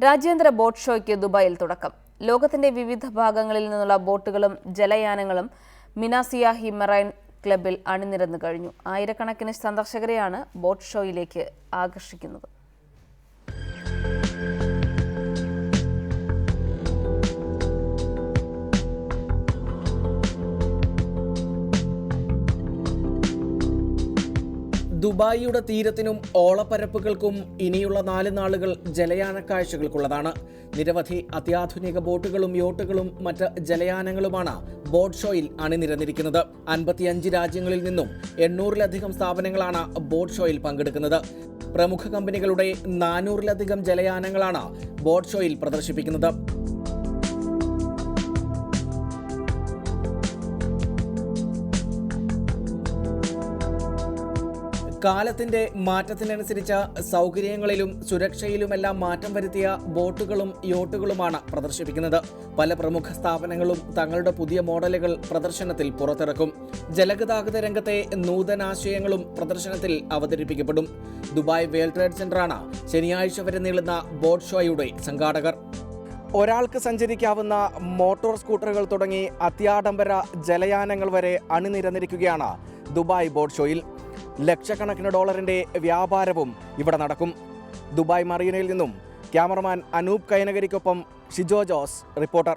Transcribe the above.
രാജ്യാന്തര ബോട്ട് ഷോയ്ക്ക് ദുബായിൽ തുടക്കം. ലോകത്തിന്റെ വിവിധ ഭാഗങ്ങളിൽ നിന്നുള്ള ബോട്ടുകളും ജലയാനങ്ങളും മിനാസിയാഹി മെറൈൻ ക്ലബിൽ അണിനിരന്നു കഴിഞ്ഞു. ആയിരക്കണക്കിന് സന്ദർശകരെയാണ് ബോട്ട് ഷോയിലേക്ക് ആകർഷിക്കുന്നത്. ദുബായിയുടെ തീരത്തിനും ഓളപ്പരപ്പുകൾക്കും ഇനിയുള്ള 4 നാളുകൾ ജലയാന കാഴ്ചകൾക്കുള്ളതാണ്. നിരവധി അത്യാധുനിക ബോട്ടുകളും യോട്ടുകളും മറ്റ് ജലയാനങ്ങളുമാണ് ബോട്ട് ഷോയിൽ അണിനിരന്നിരിക്കുന്നത്. 55 രാജ്യങ്ങളിൽ നിന്നും 800-ലധികം സ്ഥാപനങ്ങളാണ് ബോട്ട് ഷോയിൽ പങ്കെടുക്കുന്നത്. പ്രമുഖ കമ്പനികളുടെ 400-ലധികം ജലയാനങ്ങളാണ് ബോട്ട് ഷോയിൽ പ്രദർശിപ്പിക്കുന്നത്. കാലത്തിന്റെ മാറ്റത്തിനനുസരിച്ച് സൗകര്യങ്ങളിലും സുരക്ഷയിലുമെല്ലാം മാറ്റം വരുത്തിയ ബോട്ടുകളും യോട്ടുകളുമാണ് പ്രദർശിപ്പിക്കുന്നത്. പല പ്രമുഖ സ്ഥാപനങ്ങളും തങ്ങളുടെ പുതിയ മോഡലുകൾ പ്രദർശനത്തിൽ പുറത്തിറക്കും. ജലഗതാഗത രംഗത്തെ നൂതനാശയങ്ങളും പ്രദർശനത്തിൽ അവതരിപ്പിക്കപ്പെടും. ദുബായ് വേൾഡ് ട്രേഡ് സെന്ററാണ് ശനിയാഴ്ച വരെ നീളുന്ന ബോട്ട് ഷോയുടെ സംഘാടകർ. ഒരാൾക്ക് സഞ്ചരിക്കാവുന്ന മോട്ടോർ സ്കൂട്ടറുകൾ തുടങ്ങി അത്യാഡംബര ജലയാനങ്ങൾ വരെ അണിനിരന്നിരിക്കുകയാണ് ദുബായ് ബോട്ട് ഷോയിൽ. ലക്ഷക്കണക്കിന് ഡോളറിന്റെ വ്യാപാരവും ഇവിടെ നടക്കും. ദുബായ് മറീനയിൽ നിന്നും ക്യാമറമാൻ അനൂപ് കൈനകരിക്കൊപ്പം ഷിജോ ജോസ്, റിപ്പോർട്ടർ.